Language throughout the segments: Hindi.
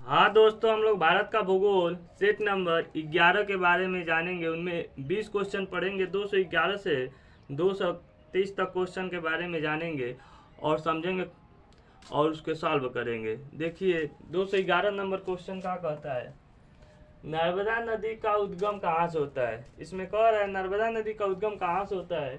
हाँ दोस्तों, हम लोग भारत का भूगोल सेट नंबर 11 के बारे में जानेंगे। उनमें 20 क्वेश्चन पढ़ेंगे। 211 से 230 तक क्वेश्चन के बारे में जानेंगे और समझेंगे और उसके सॉल्व करेंगे। देखिए 211 नंबर क्वेश्चन क्या कहता है, नर्मदा नदी का उद्गम कहाँ से होता है। इसमें कह रहा है नर्मदा नदी का उद्गम कहाँ से होता है।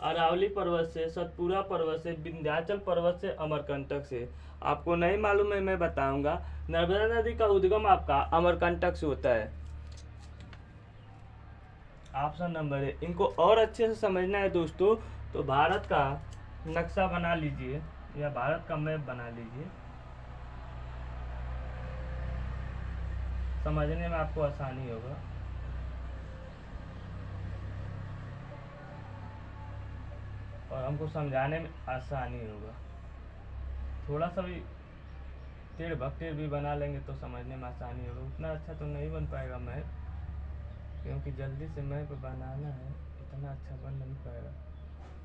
अरावली पर्वत से, सतपुरा पर्वत से, विंध्याचल पर्वत से, अमरकंटक से। आपको नहीं मालूम है, मैं बताऊंगा। नर्मदा नदी का उद्गम आपका अमरकंटक से होता है। ऑप्शन नंबर है। इनको और अच्छे से समझना है दोस्तों, तो भारत का नक्शा बना लीजिए या भारत का मैप बना लीजिए, समझने में आपको आसानी होगा। और हमको समझाने में आसानी होगा। थोड़ा सा भी टेढ़ भक्टेढ़ भी बना लेंगे तो समझने में आसानी होगा। उतना अच्छा तो नहीं बन पाएगा मैप, क्योंकि जल्दी से मैप बनाना है। इतना अच्छा बन नहीं पाएगा,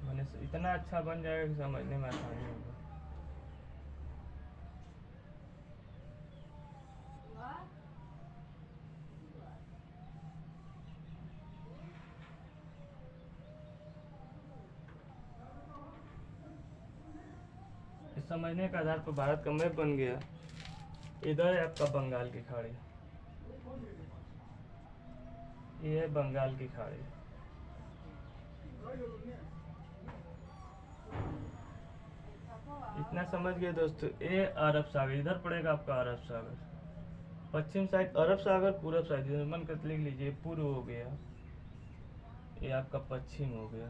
मैंने इतना अच्छा बन जाएगा कि समझने में आसानी होगा। इस समझने के आधार पर भारत का मैप बन गया। इधर है आपका बंगाल की खाड़ी, ये है बंगाल की खाड़ी। इतना समझ गए दोस्तों। ये अरब सागर, इधर पड़ेगा आपका अरब सागर। पश्चिम साइड अरब सागर, पूरब साइड इधर मन कर लिख लीजिए। पूर्व हो गया, ये आपका पश्चिम हो गया।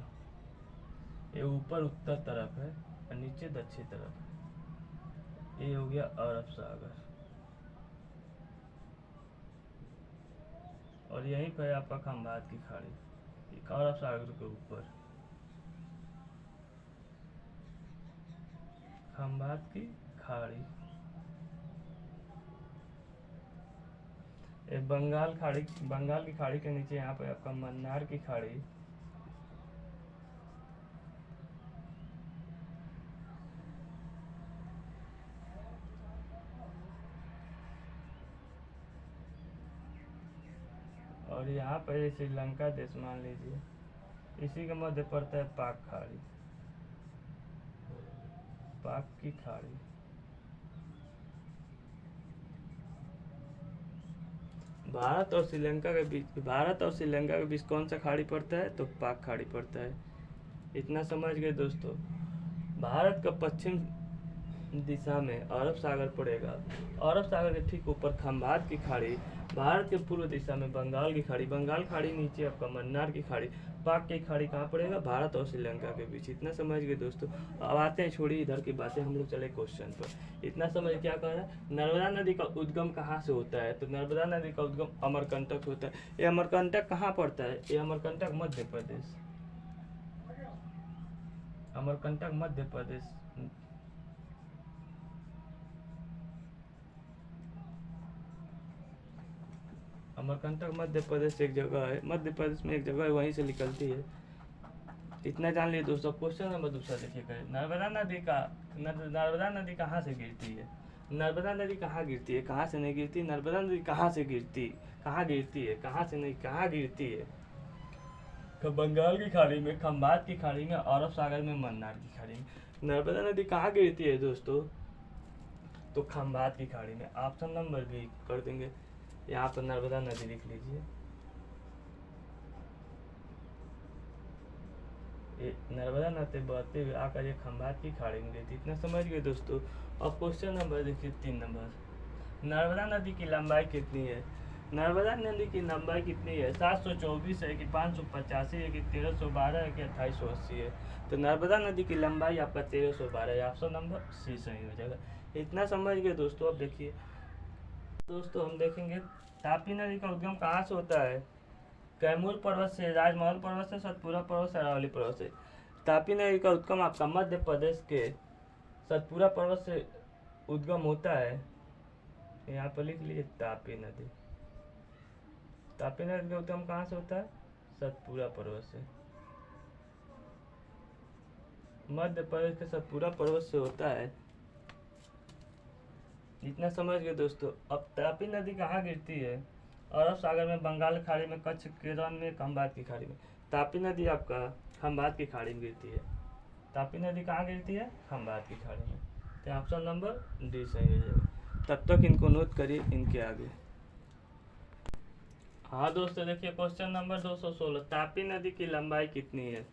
ये ऊपर उत्तर तरफ है और नीचे दक्षिण तरफ है। ये हो गया अरब सागर। और यहीं पर है आपका खंबात की खाड़ी, अरब सागर के ऊपर खंबात की खाड़ी। ये बंगाल खाड़ी, बंगाल की खाड़ी के नीचे यहाँ पे आपका मन्नार की खाड़ी। और यहाँ पर ये श्रीलंका देश मान लीजिए। इसी के मध्य पड़ता है पाक खाड़ी, पाक की खाड़ी। भारत और श्रीलंका के बीच कौन सा खाड़ी पड़ता है, तो पाक खाड़ी पड़ता है। इतना समझ गए दोस्तों। भारत का पश्चिम दिशा में अरब सागर पड़ेगा। अरब सागर के ठीक ऊपर खंबात की खाड़ी। भारत के पूर्व दिशा में बंगाल की खाड़ी। बंगाल खाड़ी नीचे आपका मन्नार की खाड़ी। पाक की खाड़ी कहाँ पड़ेगा, भारत और श्रीलंका के बीच। इतना समझ गए दोस्तों। अब आते हैं, छोड़िए इधर की बातें, हम लोग चले क्वेश्चन पर। इतना समझ क्या कह रहा है, नर्मदा नदी का उद्गम कहाँ से होता है, तो नर्मदा नदी का उद्गम अमरकंटक होता है। ये अमरकंटक कहाँ पड़ता है, ये अमरकंटक मध्य प्रदेश, अमरकंटक मध्य प्रदेश। अमरकंटक मध्य प्रदेश एक जगह है, मध्य प्रदेश में एक जगह है, वहीं से निकलती है। इतना जान लिए दोस्तों। क्वेश्चन नंबर दूसरा देखिए, करें नर्मदा नदी कहाँ से गिरती है। नर्मदा नदी कहाँ गिरती है, कहाँ से नहीं गिरती। नर्मदा नदी कहाँ से गिरती, कहाँ गिरती है, कहाँ से नहीं, कहाँ गिरती है। तो बंगाल की खाड़ी में, खंबात की खाड़ी में, अरब सागर में, मन्नार की खाड़ी में। नर्मदा नदी कहाँ गिरती है दोस्तों, तो खंबात की खाड़ी में। ऑप्शन नंबर भी कर देंगे। यहाँ पर नर्मदा नदी लिख लीजिए। ये नर्मदा नदी बहते हुए आकर ये खंबात की खाड़ी में गिरती। इतना समझ गए दोस्तों। अब क्वेश्चन नंबर देखिए 3 नंबर, नर्मदा नदी की लंबाई कितनी है। नर्मदा नदी की लंबाई कितनी है, 724 है कि 585 है कि 1312 है कि 2880 है। तो नर्मदा नदी की लंबाई आपका 1312 है। ऑप्शन नंबर सी सही हो जाएगा। इतना समझ गए दोस्तों। अब देखिए दोस्तों, हम देखेंगे तापी नदी का उद्गम कहाँ से होता है। कैमूर पर्वत से, राजमहल पर्वत से, सतपुरा पर्वत से, अरावली पर्वत से। तापी नदी का उद्गम आपका मध्य प्रदेश के सतपुरा पर्वत से उद्गम होता है। यहाँ पर लिख लीजिए तापी नदी। तापी नदी का उद्गम कहाँ से होता है, सतपुरा पर्वत से। मध्य प्रदेश के सतपुरा पर्वत से होता है। इतना समझ गए दोस्तों। अब तापी नदी कहाँ गिरती है? अरब सागर में, बंगाल की खाड़ी में, कच्छ के रण में, खंभात की खाड़ी में। तापी नदी आपका खंभात की खाड़ी में गिरती है। तापी नदी कहाँ गिरती है? खंभात की खाड़ी में। तो ऑप्शन नंबर डी सही हो जाएगा। तब तक इनको नोट करिए इनके आगे। हाँ दोस्तों देखिए क्वेश्चन नंबर 216, तापी नदी की लंबाई कितनी है?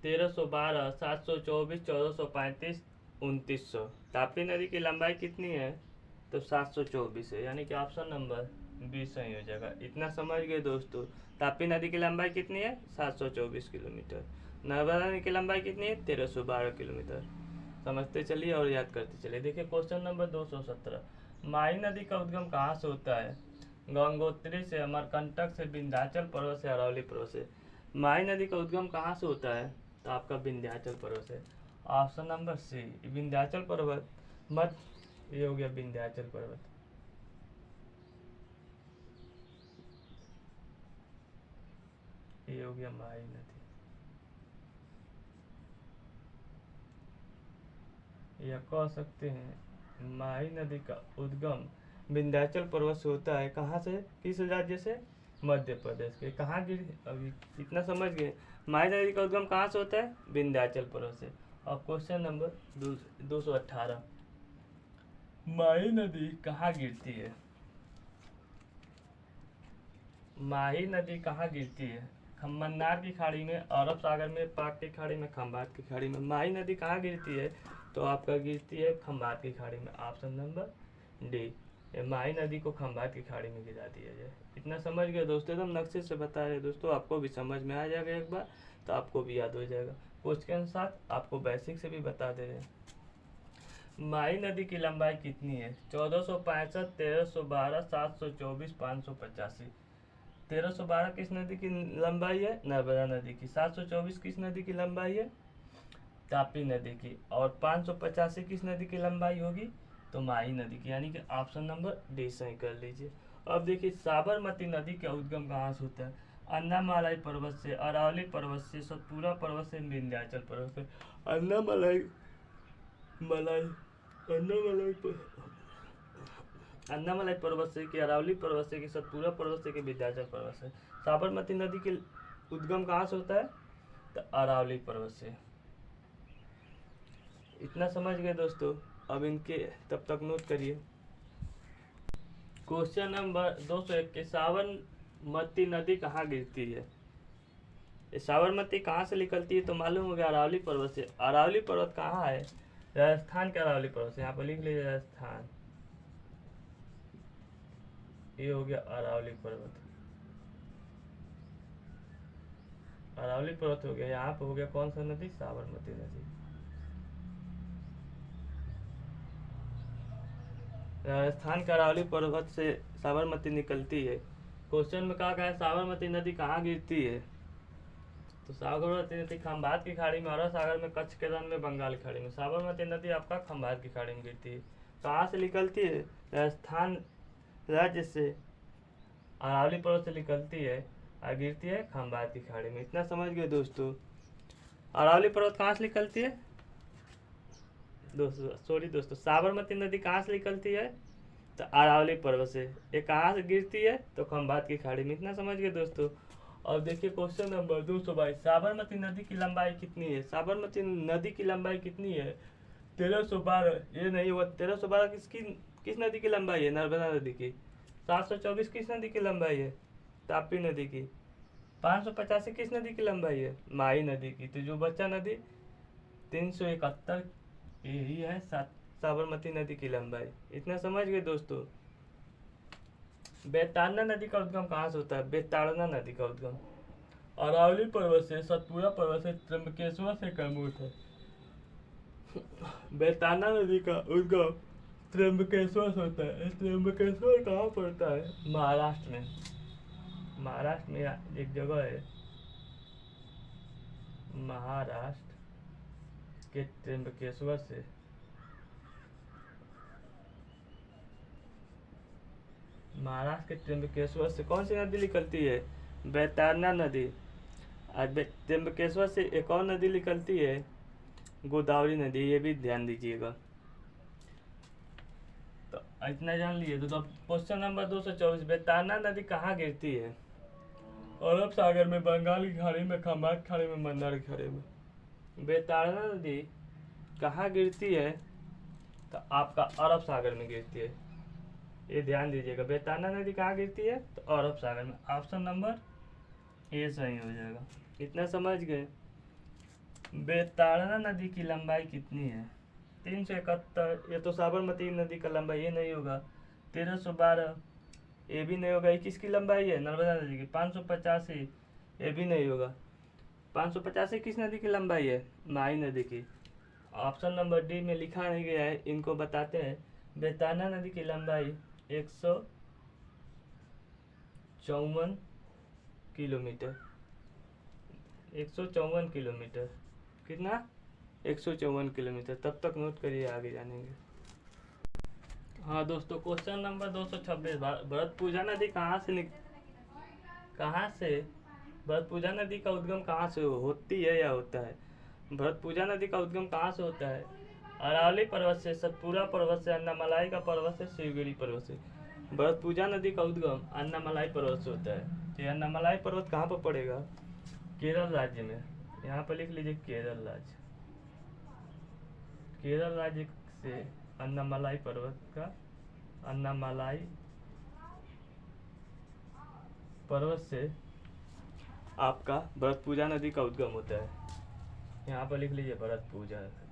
1312, 724, 1435, 2900। तापी नदी की लंबाई कितनी है? तो 724 है, यानी कि ऑप्शन नंबर बी सही हो जाएगा। इतना समझ गए दोस्तों। तापी नदी की लंबाई कितनी है? 724 किलोमीटर। नर्मदा नदी की लंबाई कितनी है? 1312 किलोमीटर। समझते चलिए और याद करते चलिए। देखिए क्वेश्चन नंबर 217, माही नदी का उद्गम कहाँ से होता है? गंगोत्री से, अमरकंटक से, विंध्याचल पर्वत से, अरावली पर्वत से। माही नदी का उद्गम कहाँ से होता है? तो आपका विंध्याचल पर्वत से। ऑप्शन नंबर सी विंध्याचल पर्वत मध्य, ये हो गया विंध्याचल पर्वत। ये हो गया माही नदी। या कह सकते हैं माही नदी का उद्गम विंध्याचल पर्वत से होता है। कहाँ से? किस राज्य से? मध्य प्रदेश के। कहाँ गिर अभी इतना समझ गए। माही नदी का उद्गम कहाँ से होता है? विंध्याचल पर्वत से। और क्वेश्चन नंबर 218, माही नदी कहाँ गिरती है? माही नदी कहाँ गिरती है? मन्नार की खाड़ी में, अरब सागर में, पाक की खाड़ी में, खंभात की खाड़ी में। माही नदी कहाँ गिरती है? तो आपका गिरती है खंभात की खाड़ी में। ऑप्शन नंबर डी, माही नदी को खंभात की खाड़ी में गिरा दिया जाए। इतना समझ गए दोस्तों, एकदम नक्शे से बता रहे दोस्तों, आपको भी समझ में आ जाएगा एक बार तो आपको भी याद हो जाएगा। क्वेश्चन के साथ आपको बेसिक से भी बता दे रहे हैं। माही नदी की लंबाई कितनी है? 1465, 1312, 724, 585। 1312 किस नदी की लंबाई है? नर्मदा नदी की। 724 किस नदी की लंबाई है? तापी नदी की। और 585 किस नदी की लंबाई होगी? तो माही नदी की, यानी कि ऑप्शन नंबर डी सही कर लीजिए। अब देखिए साबरमती नदी का उद्गम कहाँ से होता है? अन्नामलाई पर्वत से, अरावली पर्वत से, सतपुरा पर्वत से, विंध्याचल पर्वत से। अन्नामलाई मलाई अन्नामलाई पर्वत से, कि अरावली पर्वत से, कि सतपुरा पर्वत से, कि विंध्याचल पर्वत से। साबरमती नदी के उद्गम कहाँ से होता है? तो अरावली पर्वत से। इतना समझ गए दोस्तों। अब इनके तब तक नोट करिए। क्वेश्चन नंबर 201, साबरमती नदी कहाँ गिरती है? साबरमती कहाँ से निकलती है? तो मालूम हो गया अरावली पर्वत से। अरावली पर्वत कहाँ है? राजस्थान के अरावली पर्वत से। यहाँ पर लिख लीजिए राजस्थान। ये हो गया अरावली पर्वत। अरावली पर्वत हो गया। यहाँ पे हो गया कौन सा नदी? साबरमती नदी। राजस्थान के अरावली पर्वत से साबरमती निकलती है। क्वेश्चन में कहा गया है साबरमती नदी कहाँ गिरती है? तो साबरमती नदी खंभात की खाड़ी में, अरब सागर में, कच्छ के रण में, बंगाल की खाड़ी में। साबरमती नदी आपका खंभात की खाड़ी में गिरती है। कहाँ से निकलती है? राजस्थान राज्य से अरावली पर्वत से निकलती है और गिरती है खंभात की खाड़ी में। इतना समझ गए दोस्तों। अरावली पर्वत कहाँ से निकलती है दोस्तों साबरमती नदी कहाँ से निकलती है? तो अरावली पर्वत से। ये कहाँ से गिरती है? तो खंभात की खाड़ी में। इतना समझ गए दोस्तों। और देखिए क्वेश्चन नंबर 222, साबरमती नदी की लंबाई कितनी है? साबरमती नदी की लंबाई कितनी है? 1312। ये नहीं हुआ। 1312 किस नदी की लंबाई है? नर्मदा नदी की। 724 किस नदी की लंबाई है? तापी नदी की। 585 किस नदी की लंबाई है? माही नदी की। तो जो बच्चा नदी 371 यही है साबरमती नदी की लंबाई। इतना समझ गए दोस्तों। बेतारना नदी का उद्गम कहाँ से होता है? बेतारना नदी का उद्गम अरावली पर्वत से, सतपुरा पर्वत से, त्र्यंबकेश्वर से, कैमूर से। बेतारना नदी का उद्गम त्र्यंबकेश्वर से होता है। त्र्यंबकेश्वर कहाँ पड़ता है? महाराष्ट्र में। महाराष्ट्र में एक जगह है, महाराष्ट्र के त्र्यंबकेश्वर से। महाराष्ट्र के त्र्यंबकेश्वर से कौन सी नदी निकलती है? बेतारना नदी। और त्र्यंबकेश्वर से एक और नदी निकलती है, गोदावरी नदी। ये भी ध्यान दीजिएगा। इतना जान लिए तो क्वेश्चन नंबर 224, बेताना नदी कहाँ गिरती है? अरब सागर में, बंगाल की खाड़ी में, खंबात खाड़ी में, मंदार की खाड़ी में। बेताना नदी कहाँ गिरती है? तो आपका अरब सागर में गिरती है। ये ध्यान दीजिएगा, बेताना नदी कहाँ गिरती है? तो अरब सागर में। ऑप्शन नंबर ए सही हो जाएगा। इतना समझ गए। बेताना नदी की लंबाई कितनी है? 371। ये तो साबरमती नदी का लंबाई, ये नहीं होगा। 1312, ये भी नहीं होगा। 21 की लंबाई है नर्मदा नदी की। 585, ये भी नहीं होगा। 585 किस नदी की लंबाई है? माही नदी की। ऑप्शन नंबर डी में लिखा नहीं गया है, इनको बताते हैं। बेताना नदी की लंबाई 154 किलोमीटर। 154 किलोमीटर। कितना? 154 किलोमीटर। तब तक नोट करिए, आगे जानेंगे। हाँ दोस्तों, क्वेश्चन नंबर 226, भरतपूजा नदी कहाँ से भरतपूजा नदी का उद्गम कहाँ से होती है या होता है? भरतपूजा नदी का उद्गम कहाँ से होता है? अरावली पर्वत से, सतपुरा पर्वत से, अन्नामलाई का पर्वत से, शिवगिरी पर्वत से। भरतपूजा नदी का उद्गम अन्नामलाई पर्वत से होता है। तो अन्नामलाई पर्वत कहाँ पर पड़ेगा? केरल राज्य में। यहाँ पर लिख लीजिए केरल राज्य। केरल राज्य से अन्नामलाई पर्वत से आपका भरतपूजा नदी का उद्गम होता है। यहाँ पर लिख लीजिए भरतपूजा नदी।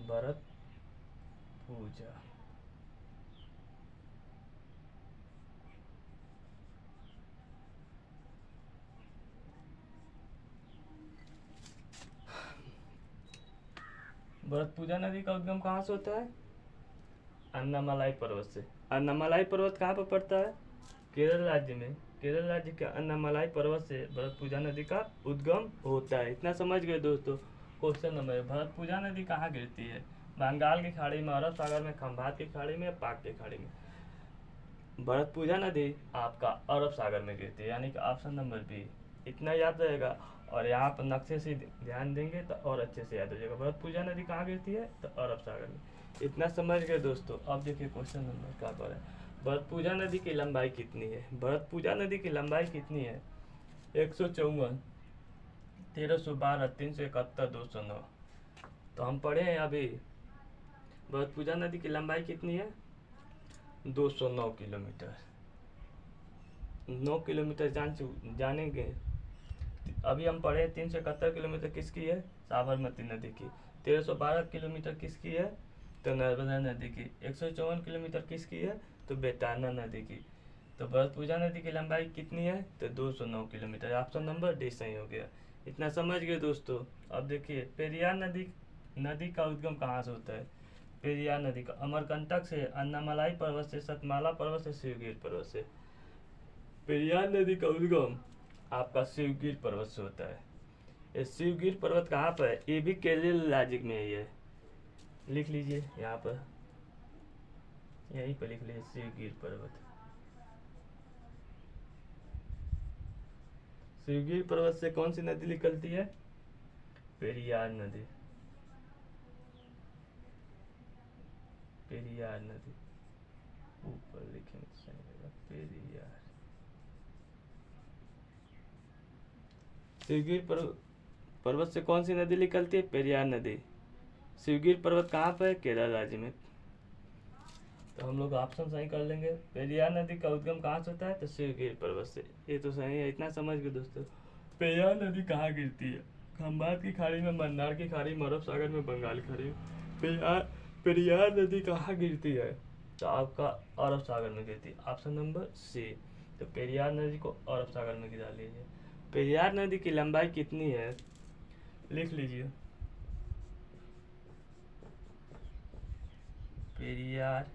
भरतपूजा। भरतपूजा नदी का उद्गम कहाँ से होता है? अन्नामलाई पर्वत से। अन्नामलाई पर्वत कहाँ पर पड़ता है? केरल राज्य में। केरल राज्य के अन्नामलाई पर्वत से भरतपूजा नदी का उद्गम होता है। इतना समझ गए दोस्तों। क्वेश्चन नंबर, भरतपूजा नदी कहाँ गिरती है? बंगाल की खाड़ी में, अरब सागर में, खंबात की खाड़ी में, पाक की खाड़ी में। भरतपूजा नदी आपका अरब सागर में गिरती है, यानी कि ऑप्शन नंबर बी। इतना याद रहेगा, और यहाँ पर नक्शे से ध्यान देंगे तो और अच्छे से याद हो जाएगा। भरतपूजा नदी कहाँ गिरती है? तो अरब सागर में। इतना समझ गए दोस्तों। अब देखिए क्वेश्चन नंबर क्या पर है। भरतपूजा नदी की लंबाई कितनी है? भरतपूजा नदी की लंबाई कितनी है? 154, 1312, 371, 209। तो हम पढ़े हैं अभी, भरतपूजा नदी की लंबाई कितनी है? 209 किलोमीटर। 9 किलोमीटर जानेंगे। अभी हम पढ़े 371 किलोमीटर किसकी है? साबरमती नदी की। 1312 किलोमीटर किसकी है? तो नर्मदा नदी की। 154 किलोमीटर किसकी है? तो बेताना नदी की। तो भरतपूजा नदी की लंबाई कितनी है? तो 209 किलोमीटर। ऑप्शन नंबर डी सही हो गया। इतना समझ गए दोस्तों। अब देखिए, पेरियार नदी का उद्गम कहाँ से होता है? पेरियार नदी का अमरकंटक से, अन्नामलाई पर्वत से, सतमाला पर्वत से, शिवगिर पर्वत से। पेरियार नदी का उद्गम आपका शिवगिर पर्वत से होता है। ये शिवगिर पर्वत कहाँ पर है? ये भी केरल राज्य में ही है। लिख लीजिए यहाँ पर, यहीं पर लिख लीजिए शिवगिर पर्वत। शिवगिर पर्वत से कौन सी नदी निकलती है? पेरियार नदी। पेरियार नदी ऊपर लिखेंगे तो सही रहेगा, पेरियार। शिवगिर पर्वत से कौन सी नदी निकलती है? पेरियार नदी। शिवगिर पर्वत कहाँ पर है? केरल राज्य में। तो हम लोग ऑप्शन सही कर लेंगे। पेरियार नदी का उद्गम कहाँ से होता है? तो शिवगिर पर्वत से। ये तो सही है। इतना समझ गए दोस्तों। पेरियार नदी कहाँ गिरती है? खंबात की खाड़ी में, मंदार की खाड़ी में, अरब सागर में, बंगाल की खाड़ी में। पेरियार नदी कहाँ गिरती है? तो आपका अरब सागर में गिरती है। Option number C. तो पेरियार नदी को अरब सागर में गिरा लीजिए। पेरियार नदी की लंबाई कितनी है? लिख लीजिए, पेरियार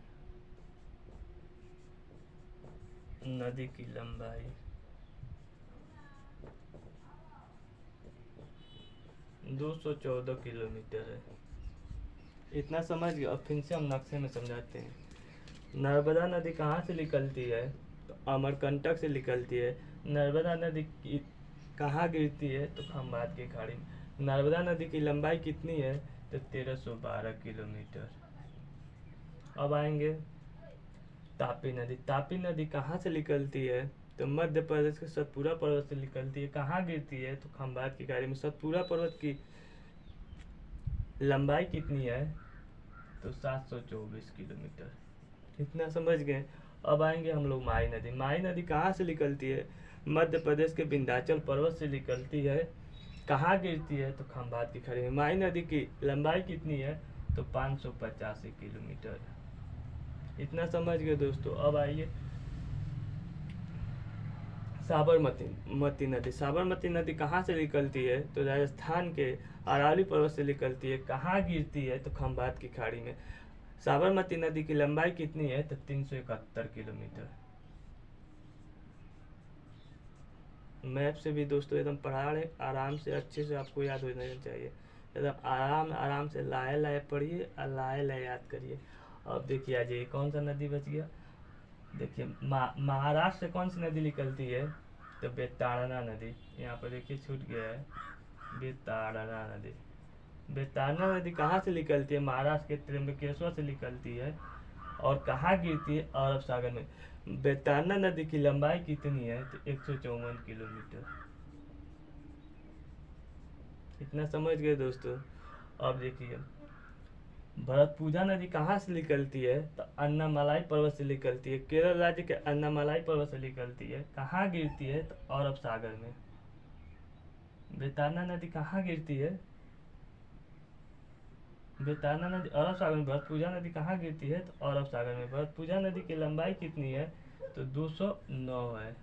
नदी की लंबाई 214 किलोमीटर है। इतना समझ गए। अब फिर से हम नक्शे में समझाते हैं। नर्मदा नदी कहाँ से निकलती है? तो अमरकंटक से निकलती है। नर्मदा नदी की कहाँ गिरती है? तो खंबात की खाड़ी में। नर्मदा नदी की लंबाई कितनी है? तो 1312 किलोमीटर। अब आएंगे तापी नदी। तापी नदी कहाँ से निकलती है? तो मध्य प्रदेश के सतपुरा पर्वत से निकलती है। कहाँ गिरती है? तो खंभात की खाड़ी में। सतपुरा पर्वत की लंबाई कितनी है? तो 724 किलोमीटर। इतना समझ गए। अब आएंगे हम लोग माई नदी। माई नदी कहाँ से निकलती है? मध्य प्रदेश के विंध्याचल पर्वत से निकलती है। कहाँ गिरती है? तो खंभात की खाड़ी में। माई नदी की लंबाई कितनी है? तो 585 किलोमीटर। इतना समझ गए दोस्तों। अब आइए साबरमती नदी। साबरमती नदी कहाँ से निकलती है? तो राजस्थान के अरावली पर्वत से निकलती है। कहाँ गिरती है? तो खंभात की खाड़ी में। साबरमती नदी की लंबाई कितनी है? तो 371 किलोमीटर। मैप से भी दोस्तों एकदम पढ़ा रहे, आराम से अच्छे से आपको याद हो जाना चाहिए। एकदम आराम आराम से लाए लाए पढ़िए और लाए लाए याद करिए। अब देखिए आज ये कौन सा नदी बच गया? देखिए महाराष्ट्र से कौन सी नदी निकलती है? तो बेताड़ना नदी। यहाँ पर देखिए छूट गया है, बेताड़ना नदी। बेताड़ना नदी कहाँ से निकलती है? महाराष्ट्र के त्र्यंबकेश्वर से निकलती है। और कहाँ गिरती है? अरब सागर में। बेताड़ना नदी की लंबाई कितनी है? तो 154 किलोमीटर। इतना समझ गए दोस्तों। अब देखिए भरतपुजा नदी कहाँ से निकलती है? तो अन्नामलाई पर्वत से निकलती है। केरल राज्य के अन्नामलाई पर्वत से निकलती है। कहाँ गिरती है? तो अरब सागर में। बेताड़ना नदी कहाँ गिरती है? बेताड़ना नदी अरब सागर में। भरतपुजा नदी कहाँ गिरती है? तो अरब सागर में। भरतपुजा नदी की लंबाई कितनी है? तो 209 है।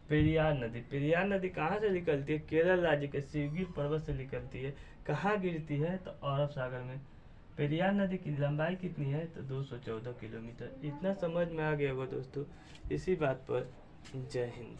पेरियार नदी। पेरियार नदी कहाँ से निकलती है? केरल राज्य के शिवगिर पर्वत से निकलती है। कहाँ गिरती है? तो अरब सागर में। पेरियार नदी की लंबाई कितनी है? तो 214 किलोमीटर। इतना समझ में आ गया होगा दोस्तों। इसी बात पर जय हिंद।